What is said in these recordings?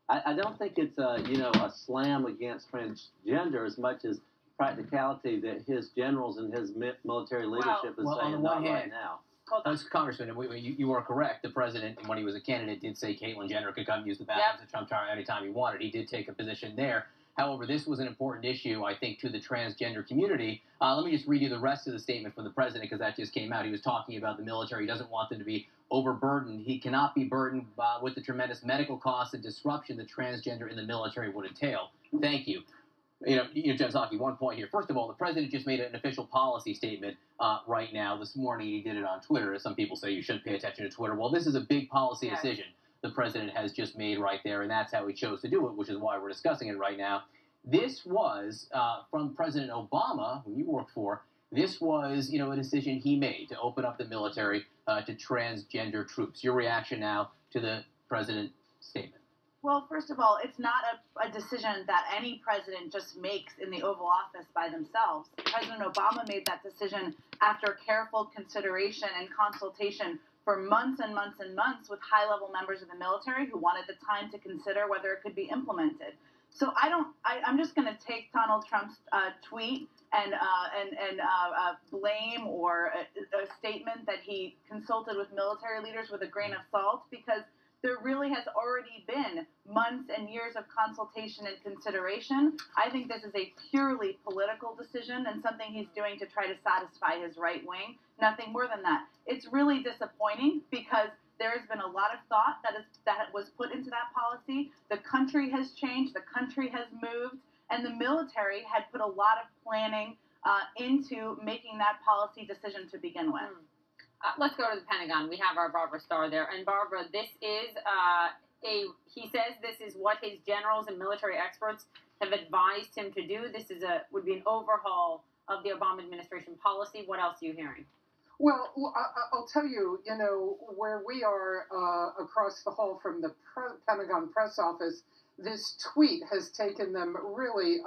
I don't think it's a slam against transgender as much as practicality that his generals and his military leadership is saying not right now. Congressman, you were correct. The president, when he was a candidate, did say Caitlyn Jenner could come use the bathrooms at Trump Tower anytime he wanted. He did take a position there. However, this was an important issue, I think, to the transgender community. Let me just read you the rest of the statement from the president because that just came out. He was talking about the military. He doesn't want them to be overburdened. He cannot be burdened with the tremendous medical costs and disruption that transgender in the military would entail. Thank you. Jen Psaki, one point here. First of all, the president just made an official policy statement right now. This morning he did it on Twitter. Some people say you shouldn't pay attention to Twitter. Well, this is a big policy decision the president has just made right there, and that's how he chose to do it, which is why we're discussing it right now. This was from President Obama, who you worked for. This was, a decision he made to open up the military to transgender troops. Your reaction now to the president's statement? Well, first of all, it's not a decision that any president just makes in the Oval Office by themselves. President Obama made that decision after careful consideration and consultation for months and months and months with high-level members of the military who wanted the time to consider whether it could be implemented. So I'm just going to take Donald Trump's tweet and blame or a statement that he consulted with military leaders with a grain of salt, because there really has already been months and years of consultation and consideration. I think this is a purely political decision and something he's doing to try to satisfy his right wing. Nothing more than that. It's really disappointing because there has been a lot of thought that was put into that policy. The country has changed. The country has moved. And the military had put a lot of planning into making that policy decision to begin with. Let's go to the Pentagon. We have our Barbara Starr there. And Barbara, this is he says this is what his generals and military experts have advised him to do. This would be an overhaul of the Obama administration policy. What else are you hearing? Well, I'll tell you, where we are across the hall from the Pentagon press office, this tweet has taken them really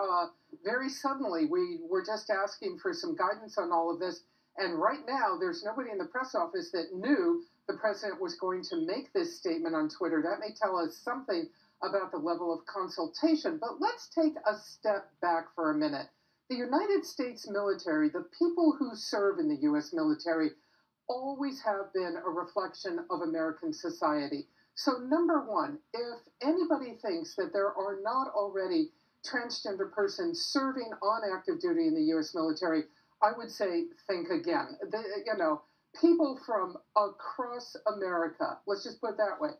very suddenly. We were just asking for some guidance on all of this. And right now, there's nobody in the press office that knew the president was going to make this statement on Twitter. That may tell us something about the level of consultation. But let's take a step back for a minute. The United States military, the people who serve in the U.S. military, always have been a reflection of American society. So number one, if anybody thinks that there are not already transgender persons serving on active duty in the U.S. military, I would say think again. People from across America, let's just put it that way,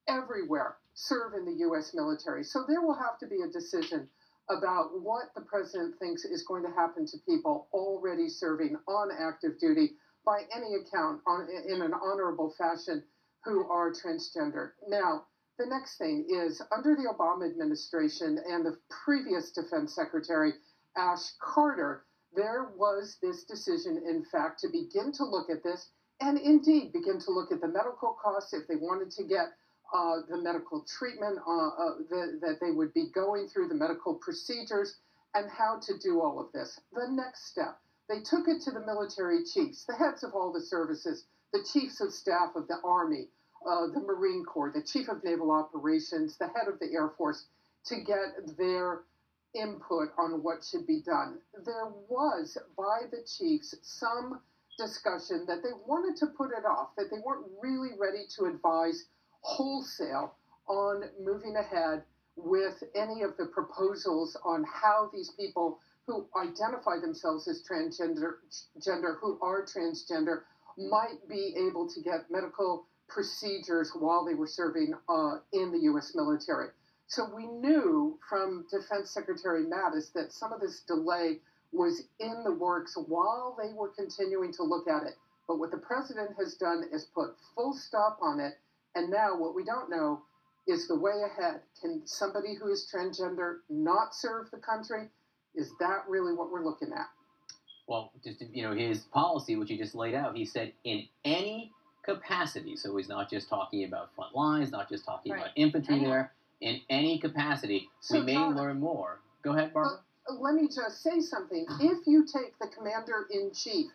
everywhere serve in the U.S. military. So there will have to be a decision about what the president thinks is going to happen to people already serving on active duty by any account in an honorable fashion who are transgender. Now, the next thing is, under the Obama administration and the previous Defense Secretary, Ash Carter, there was this decision, in fact, to begin to look at this and indeed begin to look at the medical costs if they wanted to get the medical treatment that they would be going through, the medical procedures, and how to do all of this. The next step, they took it to the military chiefs, the heads of all the services, the chiefs of staff of the Army, the Marine Corps, the chief of naval operations, the head of the Air Force, to get their input on what should be done. There was, by the chiefs, some discussion that they wanted to put it off, that they weren't really ready to advise wholesale on moving ahead with any of the proposals on how these people who identify themselves as transgender, who are transgender, might be able to get medical procedures while they were serving in the U.S. military. So we knew from Defense Secretary Mattis that some of this delay was in the works while they were continuing to look at it. But what the president has done is put full stop on it. And now what we don't know is the way ahead. Can somebody who is transgender not serve the country? Is that really what we're looking at? Well, just, his policy, which he just laid out, he said in any capacity. So he's not just talking about front lines, not just talking about infantry there. In any capacity, so we may learn more. Go ahead, Barbara. Let me just say something. If you take the commander-in-chief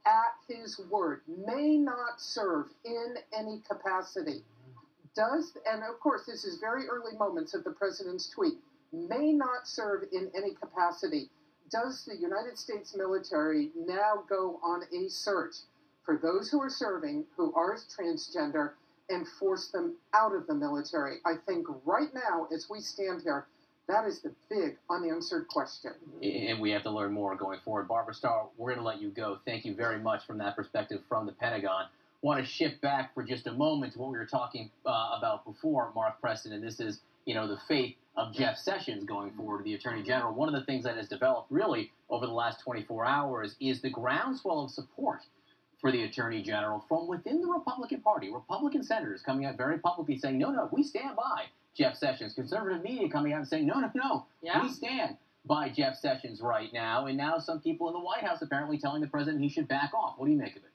at his word, may not serve in any capacity, and of course this is very early moments of the president's tweet, may not serve in any capacity. Does the United States military now go on a search for those who are serving, who are transgender, and force them out of the military? I think right now, as we stand here, that is the big unanswered question. And we have to learn more going forward. Barbara Starr, we're going to let you go. Thank you very much from that perspective from the Pentagon. Want to shift back for just a moment to what we were talking about before, Mark Preston, and this is, the fate of Jeff Sessions going forward, the Attorney General. One of the things that has developed really over the last 24 hours is the groundswell of support for the Attorney General from within the Republican Party. Republican senators coming out very publicly saying, no, we stand by Jeff Sessions. Conservative media coming out and saying, no, we stand by Jeff Sessions right now. And now some people in the White House apparently telling the president he should back off. What do you make of it?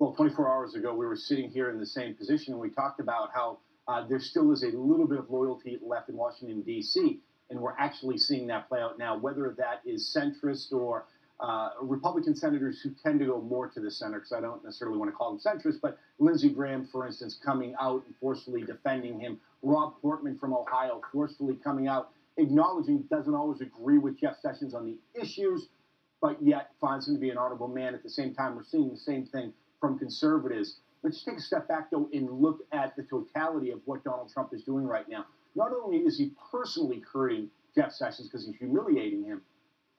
Well, 24 hours ago, we were sitting here in the same position, and we talked about how there still is a little bit of loyalty left in Washington, D.C., and we're actually seeing that play out now, whether that is centrist or Republican senators who tend to go more to the center, because I don't necessarily want to call them centrist, but Lindsey Graham, for instance, coming out and forcefully defending him. Rob Portman from Ohio forcefully coming out, acknowledging doesn't always agree with Jeff Sessions on the issues, but yet finds him to be an honorable man. At the same time, we're seeing the same thing from conservatives. Let's take a step back, though, and look at the totality of what Donald Trump is doing right now. Not only is he personally hurting Jeff Sessions because he's humiliating him,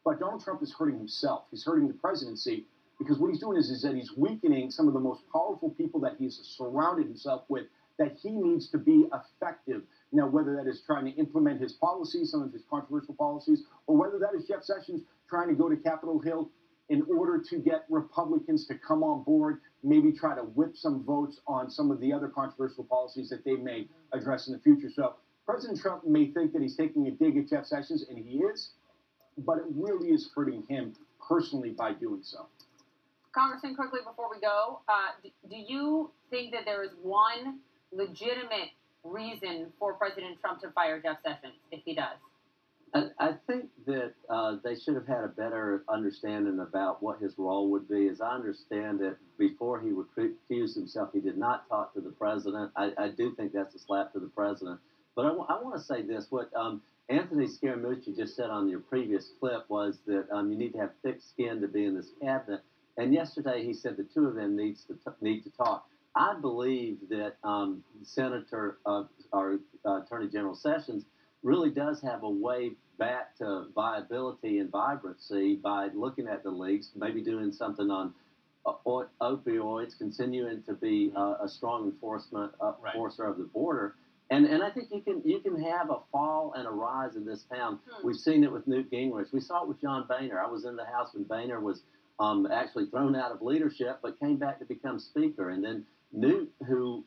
but Donald Trump is hurting himself. He's hurting the presidency because what he's doing is that he's weakening some of the most powerful people that he's surrounded himself with that he needs to be effective. Now, whether that is trying to implement his policies, some of his controversial policies, or whether that is Jeff Sessions trying to go to Capitol Hill in order to get Republicans to come on board, maybe try to whip some votes on some of the other controversial policies that they may address in the future. So President Trump may think that he's taking a dig at Jeff Sessions, and he is, but it really is hurting him personally by doing so. Congressman, quickly before we go, do you think that there is one legitimate reason for President Trump to fire Jeff Sessions, if he does? I think that they should have had a better understanding about what his role would be. As I understand it, before he recused himself, he did not talk to the president. I do think that's a slap to the president. But I want to say this. What Anthony Scaramucci just said on your previous clip was that you need to have thick skin to be in this cabinet. And yesterday he said the two of them need to talk. I believe that Senator or Attorney General Sessions really does have a way back to viability and vibrancy by looking at the leaks, maybe doing something on opioids, continuing to be a strong enforcer of the border. And I think you can have a fall and a rise in this town. We've seen it with Newt Gingrich. We saw it with John Boehner. I was in the House when Boehner was actually thrown out of leadership, but came back to become Speaker. And then Newt, who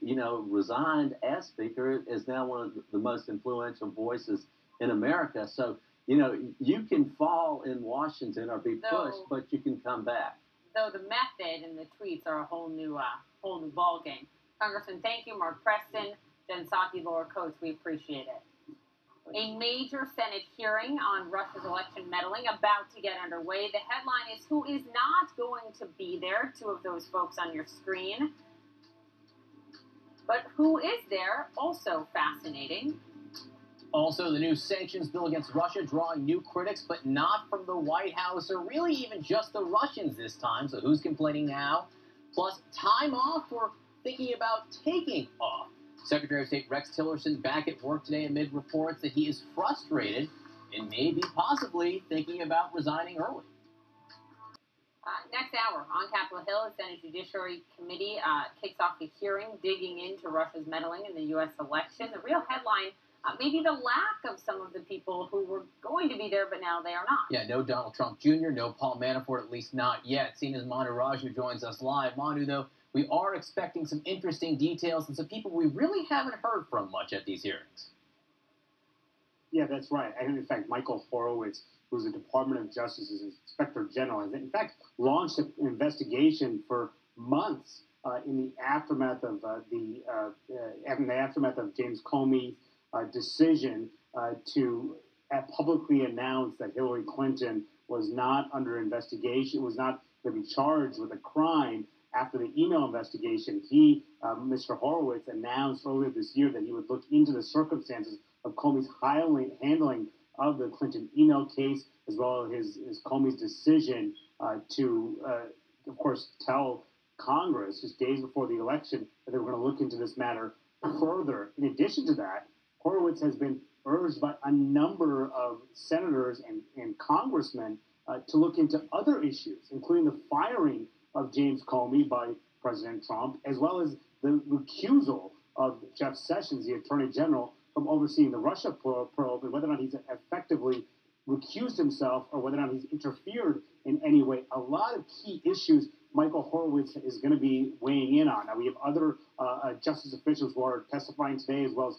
resigned as Speaker, is now one of the most influential voices in America. So you can fall in Washington or be pushed, but you can come back. Though the method and the tweets are a whole new ball game. Congressman, thank you. Mark Preston, Jen Psaki, Laura Coates, we appreciate it. A major Senate hearing on Russia's election meddling about to get underway. The headline is who is not going to be there. Two of those folks on your screen. But who is there? Also fascinating. Also, the new sanctions bill against Russia drawing new critics, but not from the White House or really even just the Russians this time. So who's complaining now? Plus, time off for thinking about taking off. Secretary of State Rex Tillerson back at work today amid reports that he is frustrated and maybe possibly thinking about resigning early. Next hour on Capitol Hill, the Senate Judiciary Committee kicks off the hearing digging into Russia's meddling in the U.S. election. The real headline, maybe the lack of some of the people who were going to be there, but now they are not. Yeah, no Donald Trump Jr., no Paul Manafort, at least not yet. Seen as Manu Raju joins us live. Manu, though, we are expecting some interesting details and some people we really haven't heard from much at these hearings. Yeah, that's right. And in fact, Michael Horowitz, who's the Department of Justice's Inspector General, has in fact launched an investigation for months in the aftermath of James Comey's decision to publicly announce that Hillary Clinton was not under investigation, was not to be charged with a crime after the email investigation, Mr. Horowitz, announced earlier this year that he would look into the circumstances of Comey's handling of the Clinton email case, as well as his Comey's decision to, of course, tell Congress just days before the election that they were going to look into this matter further. In addition to that, Horowitz has been urged by a number of senators and congressmen to look into other issues, including the firing of James Comey by President Trump, as well as the recusal of Jeff Sessions, the Attorney General, from overseeing the Russia probe, and whether or not he's effectively recused himself or whether or not he's interfered in any way. A lot of key issues Michael Horowitz is going to be weighing in on. Now, we have other justice officials who are testifying today, as well as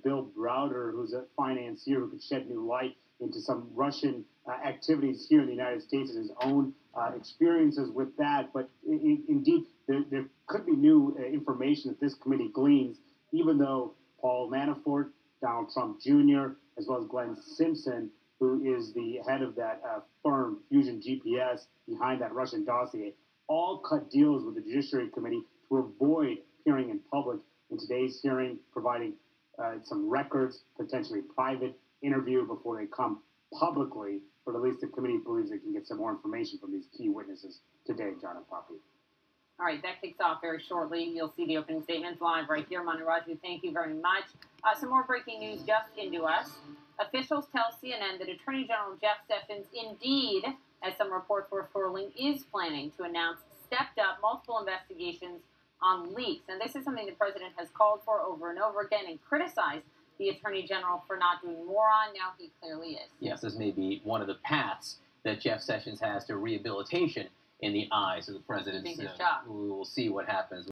Bill Browder, who's a financier who could shed new light into some Russian activities here in the United States and his own experiences with that. But indeed, there could be new information that this committee gleans, even though Paul Manafort, Donald Trump Jr., as well as Glenn Simpson, who is the head of that firm, Fusion GPS, behind that Russian dossier, all cut deals with the Judiciary Committee to avoid appearing in public in today's hearing, providing some records, potentially private interview before they come publicly, but at least the committee believes they can get some more information from these key witnesses today, John and Poppy. All right, that kicks off very shortly. You'll see the opening statements live right here. Manu Raju, thank you very much. Some more breaking news just into us. Officials tell CNN that Attorney General Jeff Sessions indeed, as some reports were swirling, is planning to announce stepped-up multiple investigations on leaks. And this is something the president has called for over and over again and criticized the Attorney General for not doing more on. Now he clearly is. Yes, this may be one of the paths that Jeff Sessions has to rehabilitation in the eyes of the president. Doing his job. We will see what happens.